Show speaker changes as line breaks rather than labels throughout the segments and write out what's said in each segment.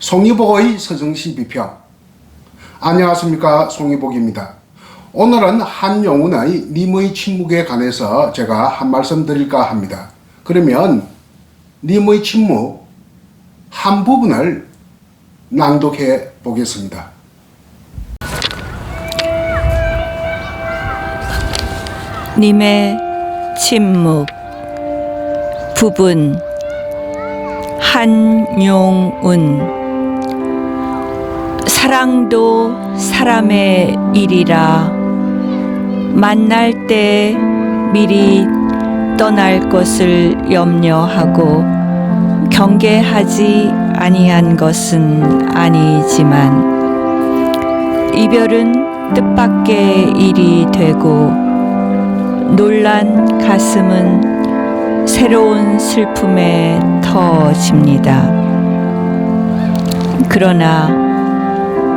송이복의 서정시 비평. 안녕하십니까, 송이복입니다. 오늘은 한용운의 님의 침묵에 관해서 제가 한 말씀 드릴까 합니다. 그러면 님의 침묵 한 부분을 낭독해 보겠습니다.
님의 침묵 부분. 한용운. 사랑도 사람의 일이라 만날 때 미리 떠날 것을 염려하고 경계하지 아니한 것은 아니지만 이별은 뜻밖의 일이 되고 놀란 가슴은 새로운 슬픔에 터집니다. 그러나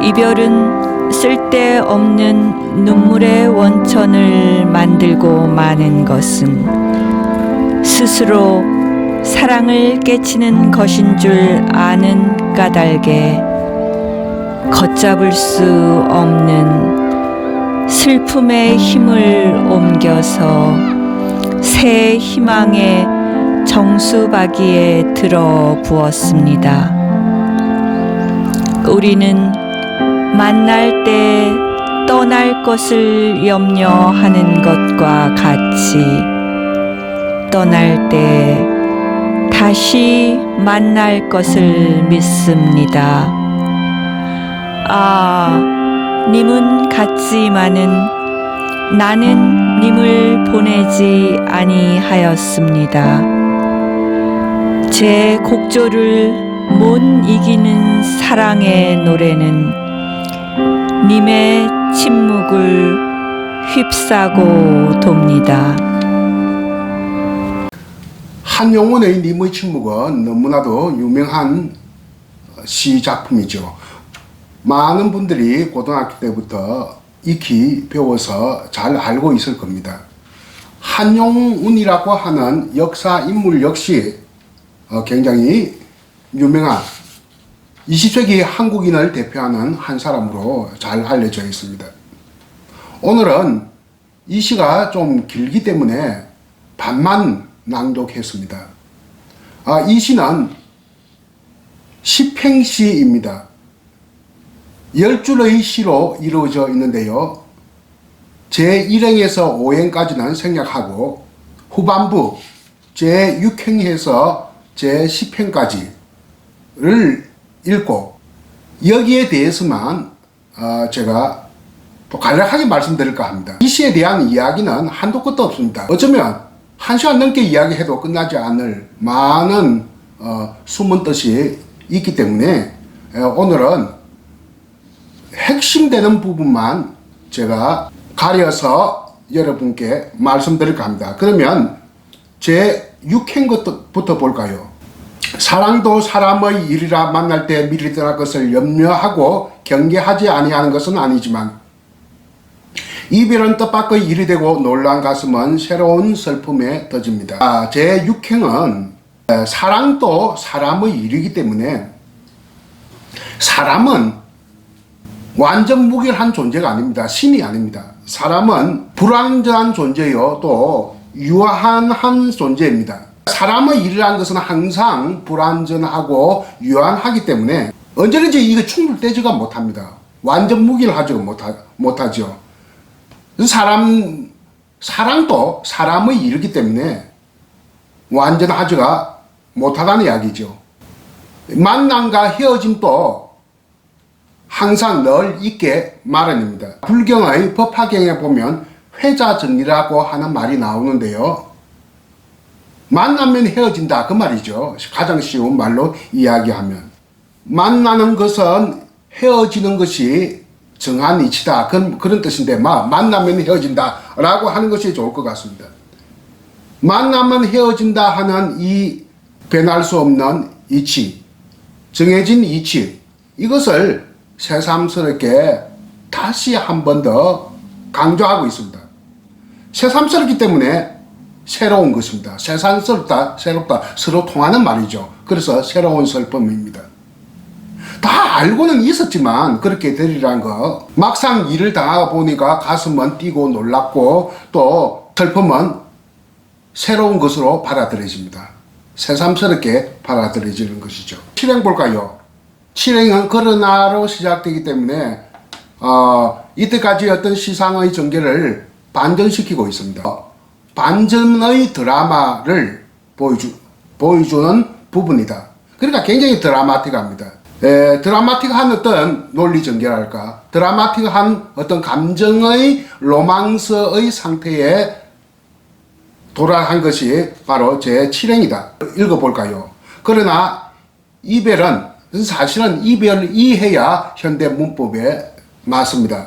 이별은 쓸데없는 눈물의 원천을 만들고 마는 것은 스스로 사랑을 깨치는 것인 줄 아는 까닭에 걷잡을 수 없는 슬픔의 힘을 옮겨서 새 희망의 정수바기에 들어 부었습니다. 우리는 만날 때 떠날 것을 염려하는 것과 같이 떠날 때 다시 만날 것을 믿습니다. 님은 갔지만은 나는 님을 보내지 아니하였습니다. 제 곡조를 못 이기는 사랑의 노래는 님의 침묵을 휩싸고 돕니다.
한용운의 님의 침묵은 너무나도 유명한 시 작품이죠. 많은 분들이 고등학교 때부터 익히 배워서 잘 알고 있을 겁니다. 한용운이라고 하는 역사 인물 역시 굉장히 유명한 20세기 한국인을 대표하는 한 사람으로 잘 알려져 있습니다. 오늘은 이 시가 좀 길기 때문에 반만 낭독했습니다. 이 시는 시팽시입니다. 10줄의 시로 이루어져 있는데요. 제1행에서 5행까지는 생략하고 후반부 제6행에서 제10행까지를 읽고 여기에 대해서만 제가 또 간략하게 말씀드릴까 합니다. 이 시에 대한 이야기는 한도 끝도 없습니다. 어쩌면 1시간 넘게 이야기해도 끝나지 않을 많은 숨은 뜻이 있기 때문에 오늘은 핵심되는 부분만 제가 가려서 여러분께 말씀드릴까 합니다. 그러면 제 6행부터 볼까요? 사랑도 사람의 일이라 만날 때 미리 떠날 것을 염려하고 경계하지 아니하는 것은 아니지만 이별은 뜻밖의 일이 되고 놀란 가슴은 새로운 슬픔에 터집니다. 제 6행은 사랑도 사람의 일이기 때문에 사람은 완전 무결한 존재가 아닙니다. 신이 아닙니다. 사람은 불완전한 존재요, 또 유한한 존재입니다. 사람의 일이라는 것은 항상 불완전하고 유한하기 때문에 언제든지 이거 충돌되지가 못합니다. 완전 무결하죠 못하죠. 사랑도 사람의 일이기 때문에 완전하지가 못하다는 이야기죠. 만남과 헤어짐도 항상 늘 있게 마련입니다. 불경의 법화경에 보면 회자정리라고 하는 말이 나오는데요. 만나면 헤어진다 그 말이죠. 가장 쉬운 말로 이야기하면 만나는 것은 헤어지는 것이 정한 이치다 그런 뜻인데 만나면 헤어진다 라고 하는 것이 좋을 것 같습니다. 만나면 헤어진다 하는 이 변할 수 없는 이치, 정해진 이치, 이것을 새삼스럽게 다시 한 번 더 강조하고 있습니다. 새삼스럽기 때문에 새로운 것입니다. 새삼스럽다, 새롭다, 서로 통하는 말이죠. 그래서 새로운 슬픔입니다. 다 알고는 있었지만 그렇게 되리란 거. 막상 일을 당하고 보니까 가슴은 뛰고 놀랍고 또 슬픔은 새로운 것으로 받아들여집니다. 새삼스럽게 받아들여지는 것이죠. 실행 볼까요? 실행은 그러나로 시작되기 때문에 이때까지 어떤 시상의 전개를 반전시키고 있습니다. 반전의 드라마를 보여주는 부분이다. 그러니까 굉장히 드라마틱합니다. 드라마틱한 어떤 논리 전개랄까, 드라마틱한 어떤 감정의 로망스의 상태에 도달한 것이 바로 제 7행이다. 읽어볼까요? 그러나 이별은 사실은 이별을 이해야 현대 문법에 맞습니다.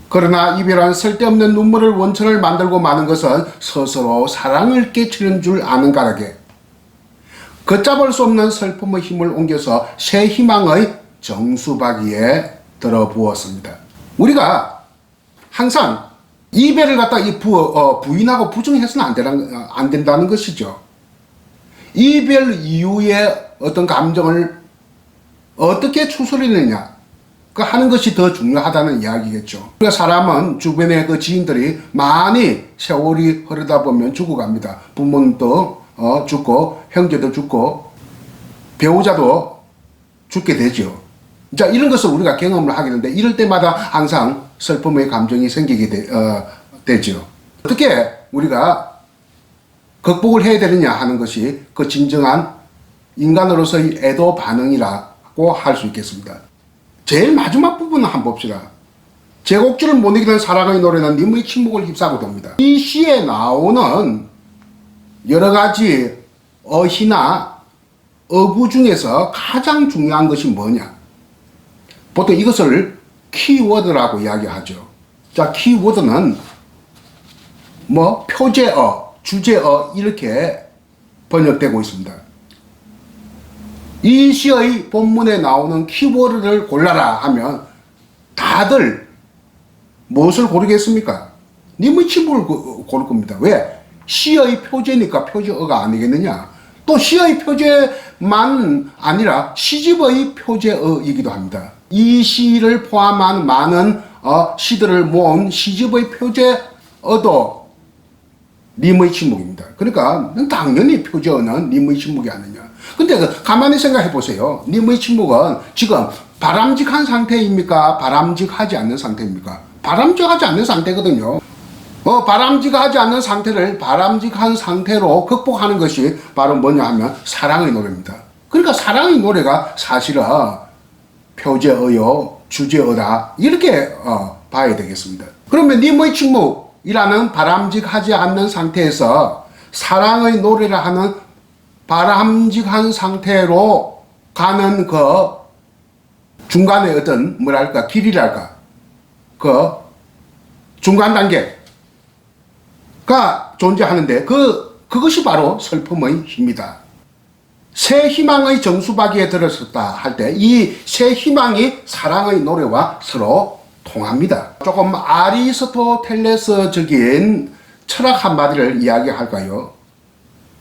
그러나 이별은 쓸데없는 눈물을 원천을 만들고 마는 것은 스스로 사랑을 깨치는 줄 아는 까닭에 걷잡을 수 없는 슬픔의 힘을 옮겨서 새 희망의 정수박이에 들어부었습니다. 우리가 항상 이별을 갖다 부인하고 부정해서는 안 된다는 것이죠. 이별 이후에 어떤 감정을 어떻게 추스리느냐 하는 것이 더 중요하다는 이야기겠죠. 그러니까 사람은 주변의 그 지인들이 많이 세월이 흐르다 보면 죽어갑니다. 부모님도 죽고 형제도 죽고 배우자도 죽게 되죠. 자, 이런 것을 우리가 경험을 하게 되는데 이럴 때마다 항상 슬픔의 감정이 생기게 되죠. 어떻게 우리가 극복을 해야 되느냐 하는 것이 그 진정한 인간으로서의 애도 반응이라고 할 수 있겠습니다. 제일 마지막 부분을 한번 봅시다. 제곡줄을 못 이기는 사랑의 노래는 님의 침묵을 휩싸고 돕니다. 이 시에 나오는 여러 가지 어휘나 어구 중에서 가장 중요한 것이 뭐냐? 보통 이것을 키워드라고 이야기하죠. 자, 키워드는 뭐 표제어, 주제어 이렇게 번역되고 있습니다. 이 시의 본문에 나오는 키워드를 골라라 하면 다들 무엇을 고르겠습니까? 님의 침묵을 고를 겁니다. 왜? 시의 표제니까 표제어가 아니겠느냐? 또 시의 표제만 아니라 시집의 표제어이기도 합니다. 이 시를 포함한 많은 시들을 모은 시집의 표제어도 님의 침묵입니다. 그러니까 당연히 표제어는 님의 침묵이 아니냐. 근데 가만히 생각해 보세요. 님의 침묵은 지금 바람직한 상태입니까? 바람직하지 않는 상태입니까? 바람직하지 않는 상태거든요. 바람직하지 않는 상태를 바람직한 상태로 극복하는 것이 바로 뭐냐 하면 사랑의 노래입니다. 그러니까 사랑의 노래가 사실은 표제어요, 주제어다 이렇게 봐야 되겠습니다. 그러면 님의 침묵이라는 바람직하지 않는 상태에서 사랑의 노래를 하는 바람직한 상태로 가는 그 중간에 어떤 뭐랄까 길이랄까 그 중간 단계가 존재하는데 그것이 바로 슬픔의 힘이다. 새 희망의 정수박이에 들었었다 할 때 이 새 희망이 사랑의 노래와 서로 통합니다. 조금 아리스토텔레스적인 철학 한마디를 이야기할까요?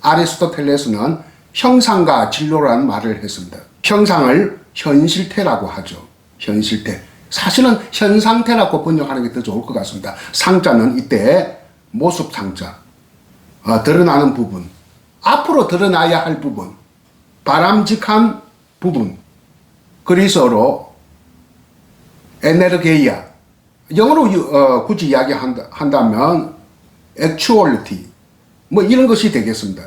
아리스토텔레스는 형상과 진로라는 말을 했습니다. 형상을 현실태라고 하죠. 현실태. 사실은 현상태라고 번역하는 게 더 좋을 것 같습니다. 상자는 이때 모습 상자, 드러나는 부분, 앞으로 드러나야 할 부분, 바람직한 부분, 그리스어로 에네르게이아, 영어로 굳이 이야기한다면 actuality, 뭐 이런 것이 되겠습니다.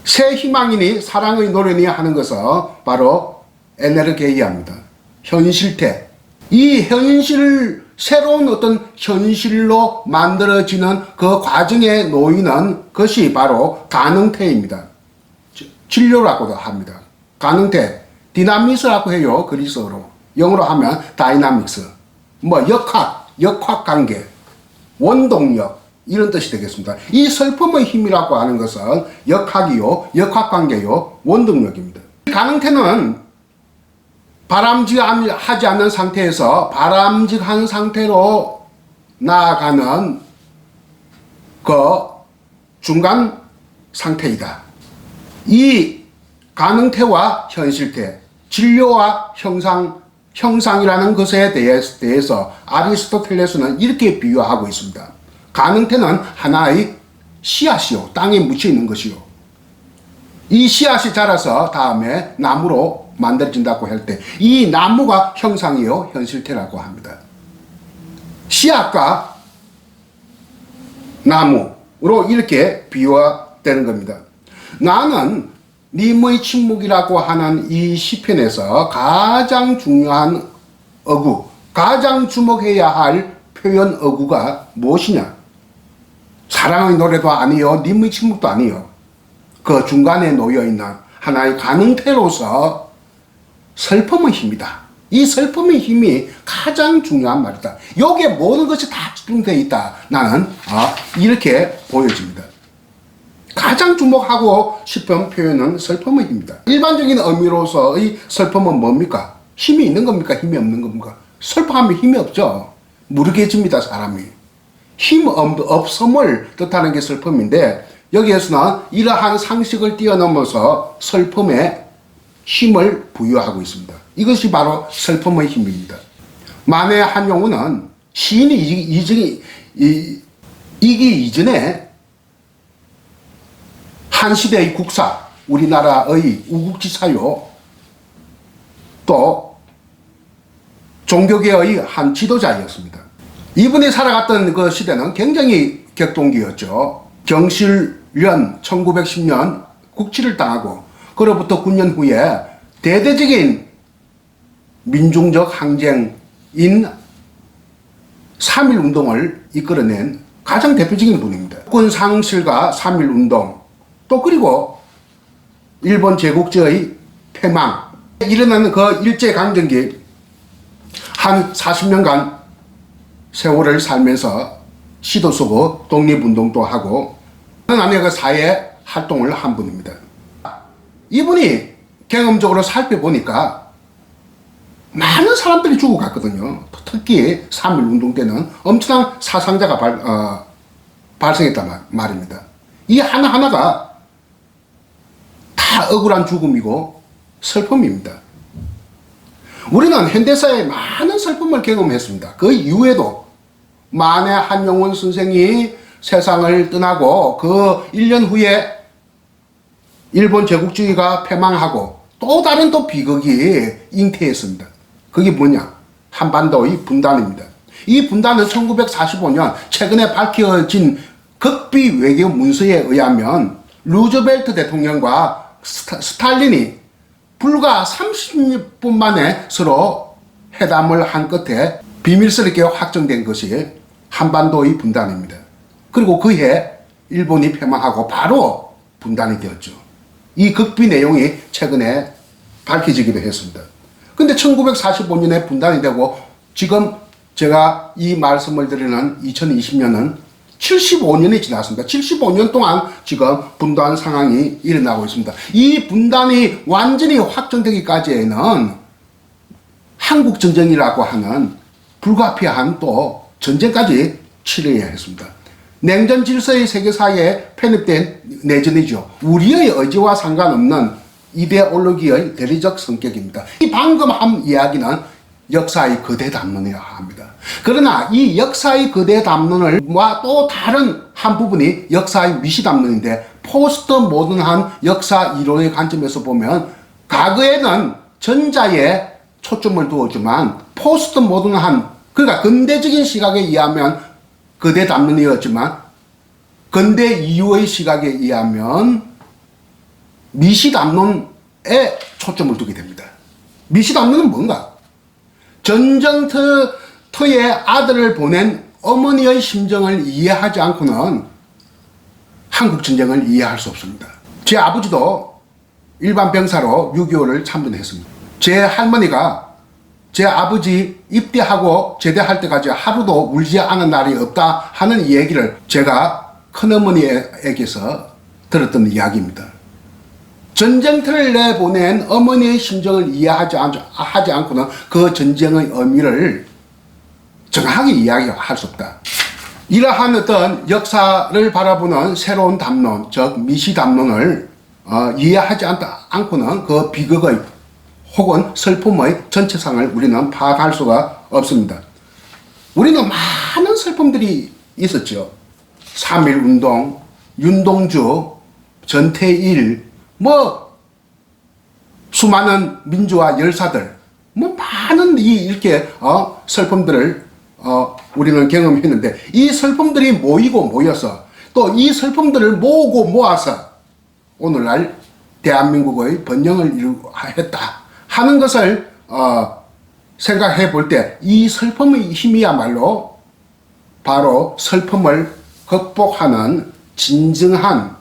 새 희망이니 사랑의 노래니 하는 것은 바로 에네르게이아입니다. 현실태. 이 새로운 어떤 현실로 만들어지는 그 과정에 놓이는 것이 바로 가능태입니다. 진료라고도 합니다. 가능태. 디나미스라고 해요. 그리스어로. 영어로 하면 다이나믹스. 뭐 역학 관계, 원동력 이런 뜻이 되겠습니다. 이 슬픔의 힘이라고 하는 것은 역학이요, 역학 관계요, 원동력입니다. 가능태는 바람직하지 않는 상태에서 바람직한 상태로 나아가는 그 중간 상태이다. 이 가능태와 현실태, 진료와 형상이라는 것에 대해서 아리스토텔레스는 이렇게 비유하고 있습니다. 가능태는 하나의 씨앗이요, 땅에 묻혀 있는 것이요. 이 씨앗이 자라서 다음에 나무로 만들어진다고 할 때 이 나무가 형상이요, 현실태라고 합니다. 씨앗과 나무로 이렇게 비유되는 겁니다. 나는 님의 침묵이라고 하는 이 시편에서 가장 중요한 어구, 가장 주목해야 할 표현 어구가 무엇이냐? 사랑의 노래도 아니요, 님의 침묵도 아니요. 그 중간에 놓여있는 하나의 가능태로서 슬픔의 힘이다. 이 슬픔의 힘이 가장 중요한 말이다. 여기에 모든 것이 다 집중되어 있다. 나는 이렇게 보여집니다. 가장 주목하고 싶은 표현은 슬픔의 힘이다. 일반적인 의미로서의 슬픔은 뭡니까? 힘이 있는 겁니까? 힘이 없는 겁니까? 슬퍼하면 힘이 없죠. 무르게집니다, 사람이. 힘 없음을 뜻하는 게 슬픔인데, 여기에서는 이러한 상식을 뛰어넘어서 슬픔에 힘을 부여하고 있습니다. 이것이 바로 슬픔의 힘입니다. 만해 한용운은 시인이 이기 이전에 한 시대의 국사, 우리나라의 우국지사요, 또 종교계의 한 지도자였습니다. 이분이 살아갔던 그 시대는 굉장히 격동기였죠. 경실련 1910년 국치를 당하고 그로부터 9년 후에 대대적인 민중적 항쟁인 3.1운동을 이끌어낸 가장 대표적인 분입니다. 국군 상실과 3.1운동, 또 그리고 일본 제국주의 패망, 일어나는 그 일제강점기 한 40년간 세월을 살면서 시도 쓰고 독립운동도 하고 안에 그 사회 활동을 한 분입니다. 이분이 경험적으로 살펴보니까 많은 사람들이 죽어갔거든요. 특히 3.1운동 때는 엄청난 사상자가 발생했단 말입니다. 이 하나하나가 다 억울한 죽음이고 슬픔입니다. 우리는 현대사에 많은 슬픔을 경험했습니다. 그 이후에도 만해 한용운 선생이 세상을 떠나고 그 1년 후에 일본 제국주의가 패망하고 또 다른 또 비극이 잉태했습니다. 그게 뭐냐? 한반도의 분단입니다. 이 분단은 1945년 최근에 밝혀진 극비 외교 문서에 의하면 루즈벨트 대통령과 스탈린이 불과 30분 만에 서로 회담을 한 끝에 비밀스럽게 확정된 것이 한반도의 분단입니다. 그리고 그해 일본이 패망하고 바로 분단이 되었죠. 이 극비 내용이 최근에 밝혀지기도 했습니다. 근데 1945년에 분단이 되고 지금 제가 이 말씀을 드리는 2020년은 75년이 지났습니다. 75년 동안 지금 분단 상황이 일어나고 있습니다. 이 분단이 완전히 확정되기까지에는 한국전쟁이라고 하는 불가피한 또 전쟁까지 치러야 했습니다. 냉전 질서의 세계사에 편입된 내전이죠. 우리의 의지와 상관없는 이데올로기의 대리적 성격입니다. 이 방금 한 이야기는 역사의 거대 담론이라 합니다. 그러나 이 역사의 거대 담론과 또 다른 한 부분이 역사의 미시 담론인데, 포스트 모던한 역사 이론의 관점에서 보면 과거에는 전자에 초점을 두었지만 포스트 모던한, 그러니까 근대적인 시각에 의하면 거대 담론이었지만 근대 이후의 시각에 의하면 미시 담론에 초점을 두게 됩니다. 미시 담론은 뭔가? 전쟁터에 아들을 보낸 어머니의 심정을 이해하지 않고는 한국전쟁을 이해할 수 없습니다. 제 아버지도 일반 병사로 6.25를 참전했습니다. 제 할머니가 제 아버지 입대하고 제대할 때까지 하루도 울지 않은 날이 없다 하는 얘기를 제가 큰어머니에게서 들었던 이야기입니다. 전쟁터를 내보낸 어머니의 심정을 이해하지 않고는 그 전쟁의 의미를 정확하게 이야기할 수 없다. 이러한 어떤 역사를 바라보는 새로운 담론, 즉 미시 담론을 이해하지 않고는 그 비극의 혹은 슬픔의 전체상을 우리는 파악할 수가 없습니다. 우리는 많은 슬픔들이 있었죠. 3.1운동, 윤동주, 전태일, 수많은 민주화 열사들, 많은 이렇게 슬픔들을 우리는 경험했는데, 이 슬픔들이 모이고 모여서 또 이 슬픔들을 모으고 모아서 오늘날 대한민국의 번영을 이루했다 하는 것을 생각해 볼 때, 이 슬픔의 힘이야말로 바로 슬픔을 극복하는 진정한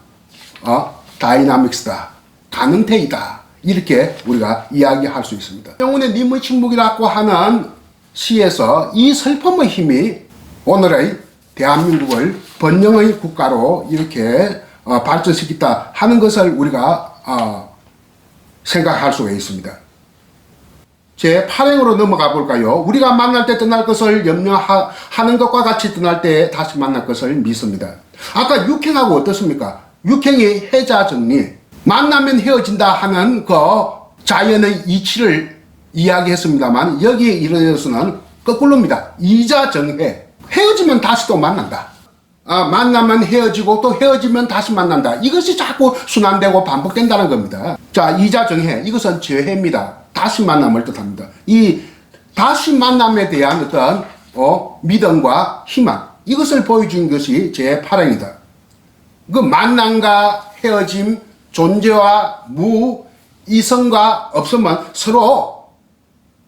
다이나믹스다, 가능태이다, 이렇게 우리가 이야기할 수 있습니다. 영혼의 님의 침묵이라고 하는 시에서 이 슬픔의 힘이 오늘의 대한민국을 번영의 국가로 이렇게 발전시켰다 하는 것을 우리가 생각할 수가 있습니다. 제 8행으로 넘어가 볼까요? 우리가 만날 때 떠날 것을 염려하는 것과 같이 떠날 때 다시 만날 것을 믿습니다. 아까 6행하고 어떻습니까? 6행이 해자정리, 만나면 헤어진다 하는 그 자연의 이치를 이야기했습니다만, 여기에 이르러서는 거꾸로입니다. 이자정해, 헤어지면 다시 또 만난다. 만나면 헤어지고 또 헤어지면 다시 만난다. 이것이 자꾸 순환되고 반복된다는 겁니다. 자, 이자정해, 이것은 재해입니다. 다시 만남을 뜻합니다. 이 다시 만남에 대한 어떤 믿음과 희망, 이것을 보여준 것이 제 8행이다. 그 만남과 헤어짐, 존재와 무, 이성과 없음은 서로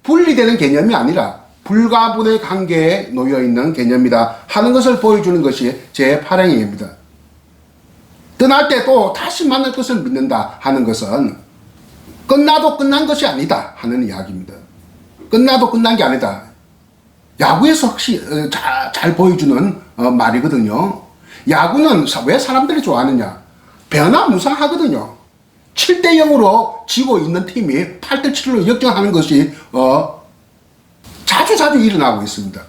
분리되는 개념이 아니라 불가분의 관계에 놓여있는 개념이다 하는 것을 보여주는 것이 제 8행입니다. 떠날 때 또 다시 만날 것을 믿는다 하는 것은 끝나도 끝난 것이 아니다 하는 이야기입니다. 끝나도 끝난 게 아니다. 야구에서 혹시 잘 보여주는 말이거든요. 야구는 왜 사람들이 좋아하느냐? 변화무쌍하거든요. 7대0으로 지고 있는 팀이 8대7로 역전하는 것이 자주 일어나고 있습니다.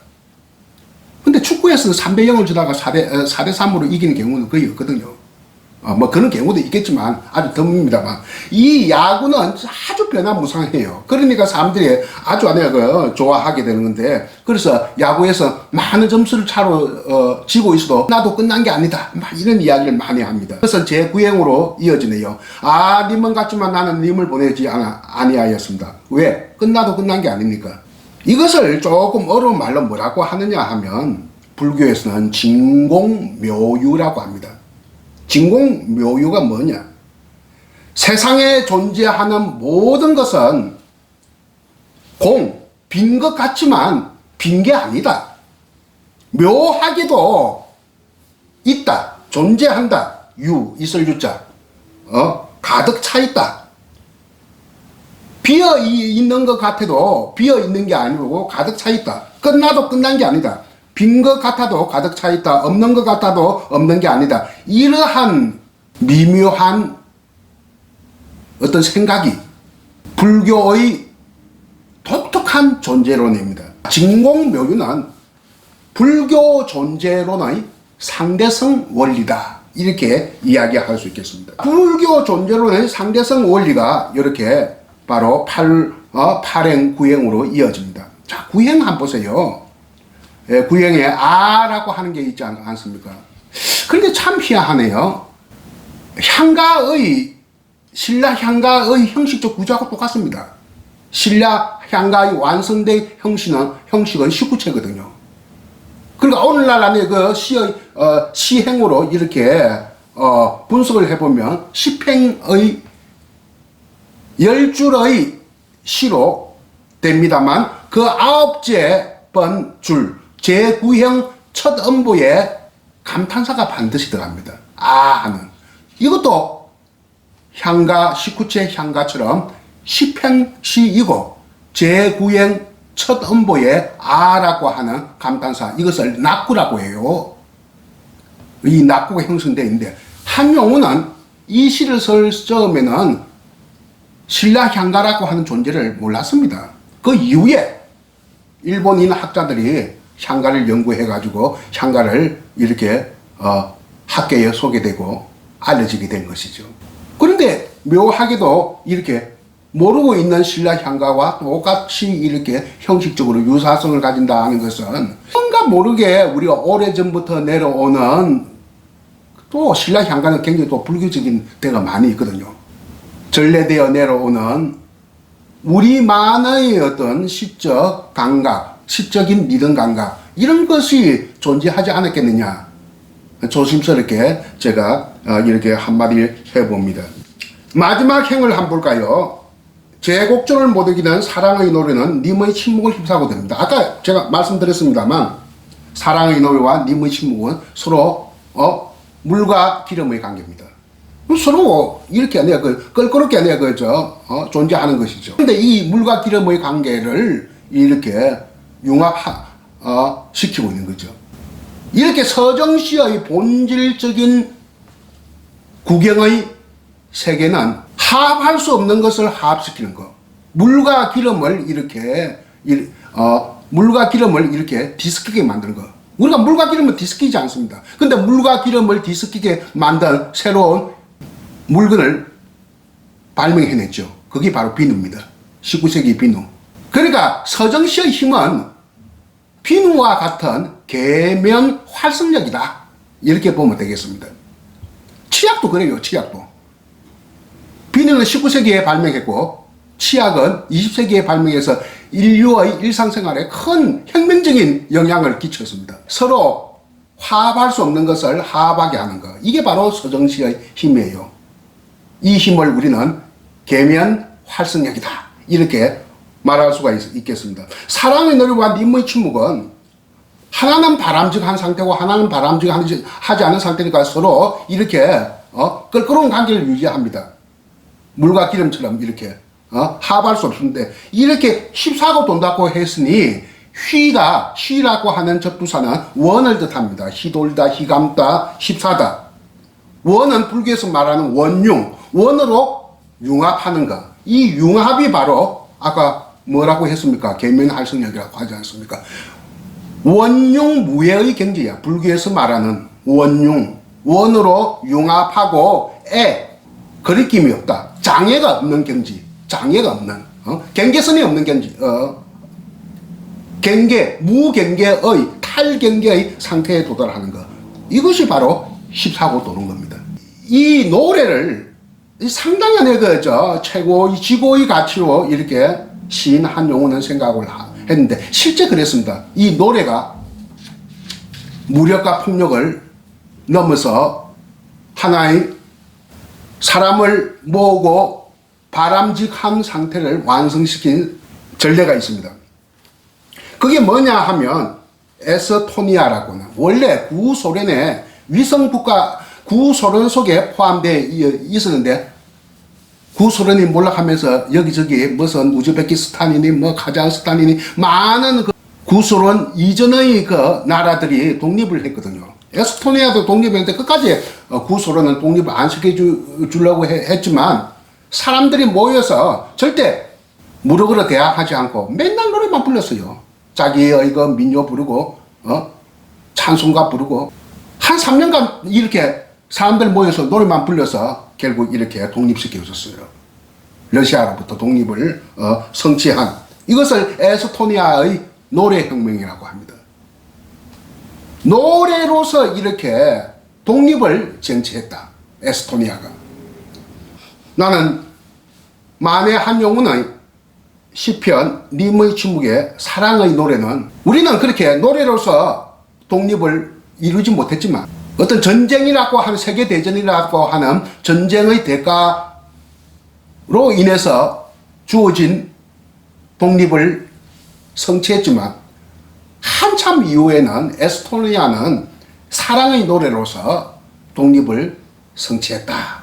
근데 축구에서 3대0을 지다가 4대3으로 이기는 경우는 거의 없거든요. 그런 경우도 있겠지만 아주 드뭅니다만, 이 야구는 아주 변화무쌍해요. 그러니까 사람들이 아주 좋아하게 되는 건데, 그래서 야구에서 많은 점수를 차로 지고 있어도 나도 끝난 게 아니다, 이런 이야기를 많이 합니다. 그래서 제 9행으로 이어지네요. 님은 같지만 나는 님을 보내지 아니하였습니다. 왜? 끝나도 끝난 게 아닙니까? 이것을 조금 어려운 말로 뭐라고 하느냐 하면, 불교에서는 진공묘유라고 합니다. 진공묘유가 뭐냐? 세상에 존재하는 모든 것은 빈 것 같지만 빈 게 아니다. 묘하게도 있다, 존재한다. 있을 유자, 가득 차 있다. 비어 있는 것 같아도 비어 있는 게 아니고 가득 차 있다. 끝나도 끝난 게 아니다. 빈 것 같아도 가득 차 있다. 없는 것 같아도 없는 게 아니다. 이러한 미묘한 어떤 생각이 불교의 독특한 존재론입니다. 진공묘유는 불교 존재론의 상대성 원리다, 이렇게 이야기할 수 있겠습니다. 불교 존재론의 상대성 원리가 이렇게 바로 8행, 9행으로 이어집니다. 자, 9행 한번 보세요. 9행에 아라고 하는 게 있지 않습니까? 그런데 참 희한하네요. 신라 향가의 형식적 구조하고 똑같습니다. 신라 향가의 완성된 형식은 19체거든요. 그러니까 오늘날 안에 그 시행으로 이렇게 분석을 해보면 10행의 10줄의 시로 됩니다만, 그 9째 번 줄, 제9형 첫 음부에 감탄사가 반드시 들어갑니다. 하는. 이것도 향가, 19체 향가처럼 10행 시이고, 제9형 첫 음부에 라고 하는 감탄사, 이것을 낙구라고 해요. 이 낙구가 형성되어 있는데, 한용우는 이 시를 쓸 적에는 신라 향가라고 하는 존재를 몰랐습니다. 그 이후에 일본인 학자들이 향가를 연구해가지고 향가를 이렇게 학계에 소개되고 알려지게 된 것이죠. 그런데 묘하게도 이렇게 모르고 있는 신라 향가와 똑같이 이렇게 형식적으로 유사성을 가진다 하는 것은 뭔가 모르게 우리가 오래전부터 내려오는 또 신라 향가는 굉장히 또 불교적인 데가 많이 있거든요. 전래되어 내려오는 우리만의 어떤 시적 감각, 시적인 믿음 감각 이런 것이 존재하지 않았겠느냐. 조심스럽게 제가 이렇게 한마디 해봅니다. 마지막 행을 한번 볼까요? 제곡조를 못 이기는 사랑의 노래는 님의 침묵을 휩싸고 됩니다. 아까 제가 말씀드렸습니다만 사랑의 노래와 님의 침묵은 서로 물과 기름의 관계입니다. 서로 이렇게 내가 껄끄럽게 내가 그저 존재하는 것이죠. 그런데 이 물과 기름의 관계를 이렇게 융합 시키고 있는 거죠. 이렇게 서정시의 본질적인 구경의 세계는 합할 수 없는 것을 합시키는 것. 물과 기름을 이렇게 뒤섞이게 만드는 것. 우리가 물과 기름을 뒤섞이지 않습니다. 근데 물과 기름을 뒤섞이게 만든 새로운 물건을 발명해냈죠. 그게 바로 비누입니다. 19세기 비누. 그러니까 서정시의 힘은 비누와 같은 계면 활성력이다. 이렇게 보면 되겠습니다. 치약도 그래요. 치약도. 비누는 19세기에 발명했고 치약은 20세기에 발명해서 인류의 일상생활에 큰 혁명적인 영향을 끼쳤습니다. 서로 화합할 수 없는 것을 화합하게 하는 것. 이게 바로 서정시의 힘이에요. 이 힘을 우리는 계면 활성력이다. 이렇게 말할 수가 있겠습니다. 사랑의 노래와 님의 침묵은 하나는 바람직한 상태고 하나는 바람직하지 않은 상태니까 서로 이렇게 껄끄러운 관계를 유지합니다. 물과 기름처럼 이렇게 합할 수 없는데 이렇게 휩싸고 돈다고 했으니 휘라고 하는 접두사는 원을 뜻합니다. 휘돌다, 휘감다, 휩싸다. 원은 불교에서 말하는 원융, 원으로 융합하는 것. 이 융합이 바로 아까 뭐라고 했습니까? 계면활성력이라고 하지 않습니까? 원융 무해의 경지야. 불교에서 말하는 원융, 원으로 융합하고 거리낌이 없다. 장애가 없는 경지, 장애가 없는 경계선이 없는 경지, 무경계의 탈경계의 상태에 도달하는 것. 이것이 바로 휩싸고 도는 겁니다. 이 노래를 상당히 최고의 지고의 가치로 이렇게 시인 한용운은 생각을 했는데 실제 그랬습니다. 이 노래가 무력과 폭력을 넘어서 하나의 사람을 모으고 바람직한 상태를 완성시킨 전례가 있습니다. 그게 뭐냐 하면 에스토니아라고 하는 원래 구소련의 위성국가 구소련 속에 포함되어 있었는데 구소련이 몰락하면서 여기저기 무슨 우즈베키스탄이니 뭐 카자흐스탄이니 많은 그 구소련 이전의 그 나라들이 독립을 했거든요. 에스토니아도 독립했는데 끝까지 구소련은 독립을 안 시켜주려고 했지만 사람들이 모여서 절대 무력으로 대항하지 않고 맨날 노래만 불렀어요. 자기의 그 민요 부르고 찬송가 부르고 한 3년간 이렇게 사람들 모여서 노래만 불러서 결국 이렇게 독립시켜줬어요. 러시아로부터 독립을 성취한 이것을 에스토니아의 노래혁명이라고 합니다. 노래로서 이렇게 독립을 쟁취했다. 에스토니아가. 나는 만해 한용운의 시편 님의 침묵의 사랑의 노래는 우리는 그렇게 노래로서 독립을 이루지 못했지만 어떤 전쟁이라고 하는 세계대전이라고 하는 전쟁의 대가로 인해서 주어진 독립을 성취했지만 한참 이후에는 에스토니아는 사랑의 노래로서 독립을 성취했다.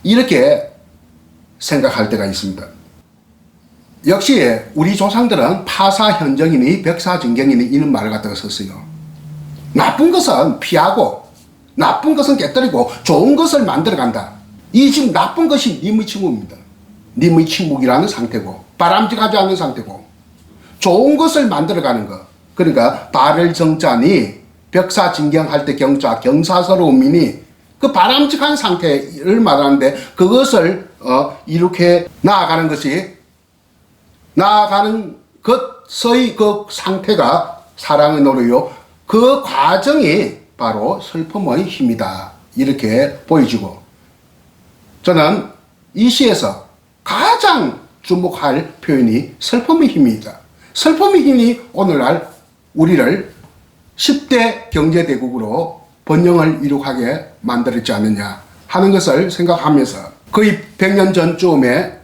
이렇게 생각할 때가 있습니다. 역시 우리 조상들은 파사현정이니 벽사진경이니 이런 말을 갖다가 썼어요. 나쁜 것은 피하고 나쁜 것은 깨뜨리고 좋은 것을 만들어간다. 이 지금 나쁜 것이 님의 침묵입니다. 님의 침묵이라는 상태고 바람직하지 않은 상태고 좋은 것을 만들어가는 것. 그러니까 발을 정자니 벽사진경할 때 경자 경사스러움이니 그 바람직한 상태를 말하는데 그것을 이렇게 나아가는 것의 그 상태가 사랑의 노래요. 그 과정이 바로 슬픔의 힘이다. 이렇게 보여지고 저는 이 시에서 가장 주목할 표현이 슬픔의 힘이다. 슬픔의 힘이 오늘날 우리를 10대 경제대국으로 번영을 이룩하게 만들었지 않느냐 하는 것을 생각하면서 거의 100년 전쯤에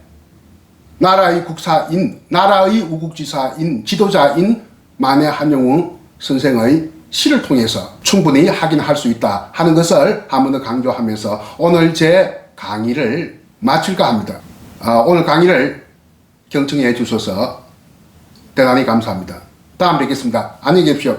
나라의 우국지사인 지도자인 만해 한영웅 선생의 시를 통해서 충분히 확인할 수 있다 하는 것을 한 번 더 강조하면서 오늘 제 강의를 마칠까 합니다. 오늘 강의를 경청해 주셔서 대단히 감사합니다. 다음 뵙겠습니다. 안녕히 계십시오.